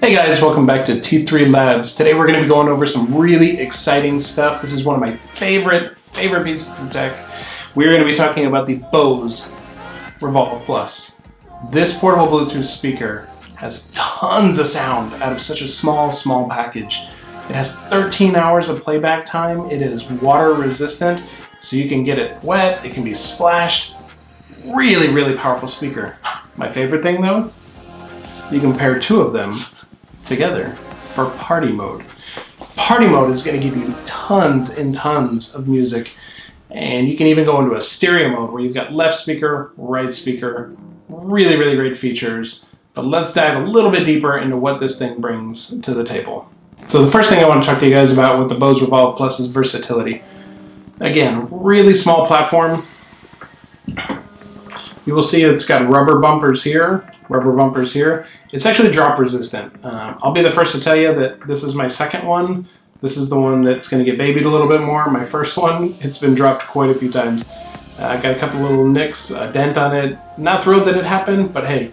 Hey guys, welcome back to T3 Labs. Today we're going to be going over some really exciting stuff. This is one of my favorite pieces of tech. We're going to be talking about the Bose Revolve Plus. This portable Bluetooth speaker has tons of sound out of such a small package. It has 13 hours of playback time. It is water resistant, so you can get it wet, it can be splashed. Really powerful speaker. My favorite thing though, you can pair two of them together for party mode. Party mode is going to give you tons and tons of music, and you can even go into a stereo mode where you've got left speaker, right speaker. Really great features. But let's dive a little bit deeper into what this thing brings to the table. So the first thing I want to talk to you guys about with the Bose Revolve Plus is versatility. Again, really small platform. You will see it's got rubber bumpers here. It's actually drop resistant. I'll be the first to tell you that this is my second one. This is the one that's going to get babied a little bit more. My first one, it's been dropped quite a few times. I got a couple little nicks, a dent on it. Not thrilled that it happened, but hey,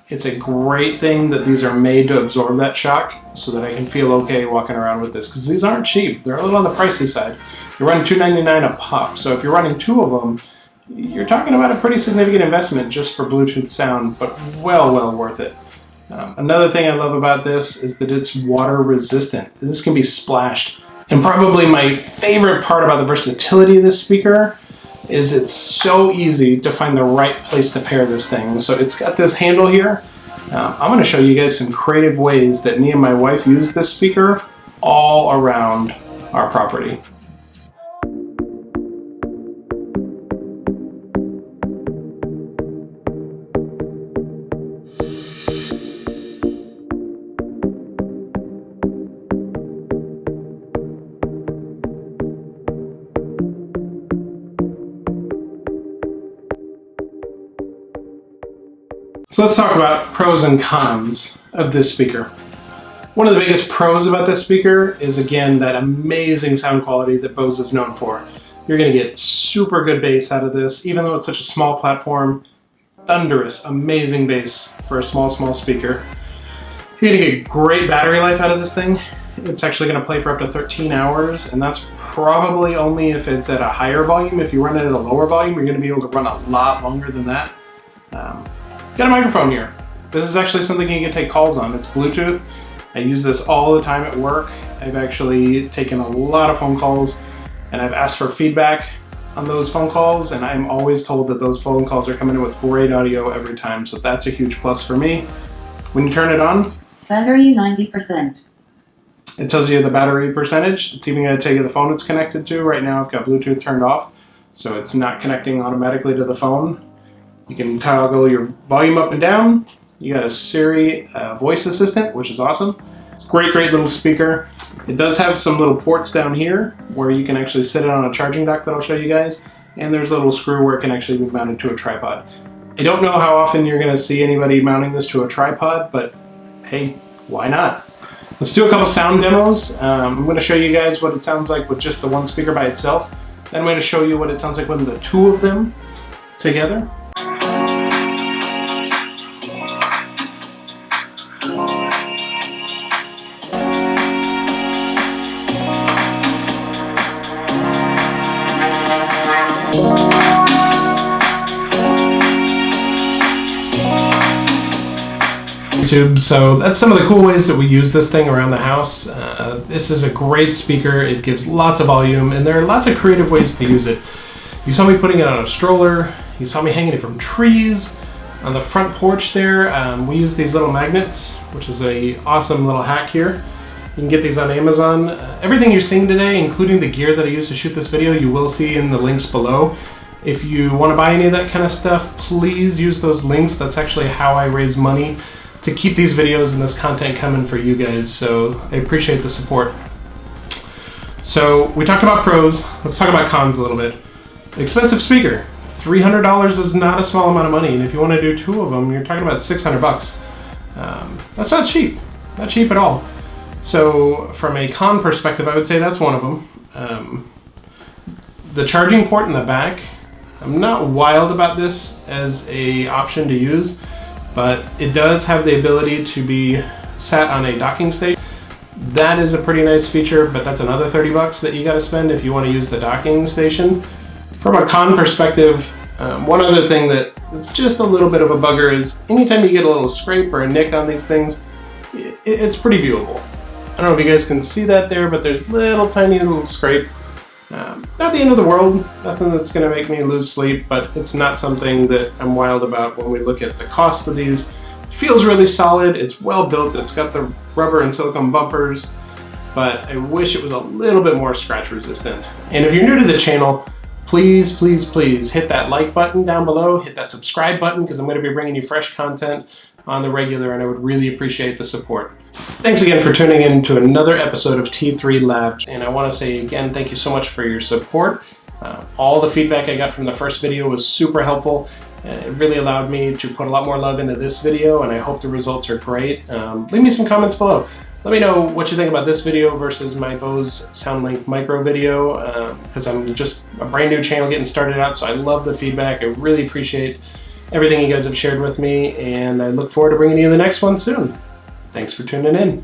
it's a great thing that these are made to absorb that shock so that I can feel okay walking around with this, because these aren't cheap. They're a little on the pricey side. You're running $2.99 a pop, so if you're running two of them, you're talking about a pretty significant investment just for Bluetooth sound, but well worth it. Another thing I love about this is that it's water resistant. This can be splashed. And probably my favorite part about the versatility of this speaker is it's so easy to find the right place to pair this thing. So it's got this handle here. I'm going to show you guys some creative ways that me and my wife use this speaker all around our property. So let's talk about pros and cons of this speaker. One of the biggest pros about this speaker is, again, that amazing sound quality that Bose is known for. You're going to get super good bass out of this, even though it's such a small platform. Thunderous, amazing bass for a small speaker. You're going to get great battery life out of this thing. It's actually going to play for up to 13 hours, and that's probably only if it's at a higher volume. If you run it at a lower volume, you're going to be able to run a lot longer than that. Got a microphone here. This is actually something you can take calls on. It's Bluetooth. I use this all the time at work. I've actually taken a lot of phone calls, and I've asked for feedback on those phone calls, and I'm always told that those phone calls are coming in with great audio every time, so that's a huge plus for me. When you turn it on, battery 90%. It tells you the battery percentage. It's even going to tell you the phone it's connected to. Right now I've got Bluetooth turned off, so it's not connecting automatically to the phone. You can toggle your volume up and down. You got a Siri voice assistant, which is awesome. Great little speaker. It does have some little ports down here where you can actually sit it on a charging dock that I'll show you guys. And there's a little screw where it can actually be mounted to a tripod. I don't know how often you're going to see anybody mounting this to a tripod, but hey, why not? Let's do a couple sound demos. I'm going to show you guys what it sounds like with just the one speaker by itself. Then I'm going to show you what it sounds like with the two of them together. So that's some of the cool ways that we use this thing around the house. This is a great speaker. It gives lots of volume, and there are lots of creative ways to use it. You saw me putting it on a stroller. You saw me hanging it from trees. On the front porch there, we use these little magnets, which is a awesome little hack here. You can get these on Amazon. Everything you're seeing today, including the gear that I used to shoot this video, you will see in the links below. If you want to buy any of that kind of stuff, please use those links. That's actually how I raise money to keep these videos and this content coming for you guys, so I appreciate the support. So we talked about pros, let's talk about cons a little bit. Expensive speaker. $300 is not a small amount of money, and if you want to do two of them, you're talking about $600. That's not cheap at all. So from a con perspective, I would say that's one of them. The charging port in the back, I'm not wild about this as a option to use, but it does have the ability to be sat on a docking station. That is a pretty nice feature, but that's another 30 bucks that you got to spend if you want to use the docking station. From a con perspective, one other thing that is just a little bit of a bugger is anytime you get a little scrape or a nick on these things, it's pretty viewable. I don't know if you guys can see that there, but there's tiny little scrape. Not the end of the world, nothing that's going to make me lose sleep, but it's not something that I'm wild about when we look at the cost of these. It feels really solid, it's well built, it's got the rubber and silicone bumpers, but I wish it was a little bit more scratch resistant. And if you're new to the channel, please hit that like button down below, hit that subscribe button, because I'm going to be bringing you fresh content on the regular, and I would really appreciate the support. Thanks again for tuning in to another episode of T3 Labs, and I want to say again, thank you so much for your support. All the feedback I got from the first video was super helpful. It really allowed me to put a lot more love into this video, and I hope the results are great. Leave me some comments below. Let me know what you think about this video versus my Bose SoundLink micro video, because I'm just a brand new channel getting started out, so I love the feedback. I really appreciate everything you guys have shared with me, and I look forward to bringing you the next one soon. Thanks for tuning in.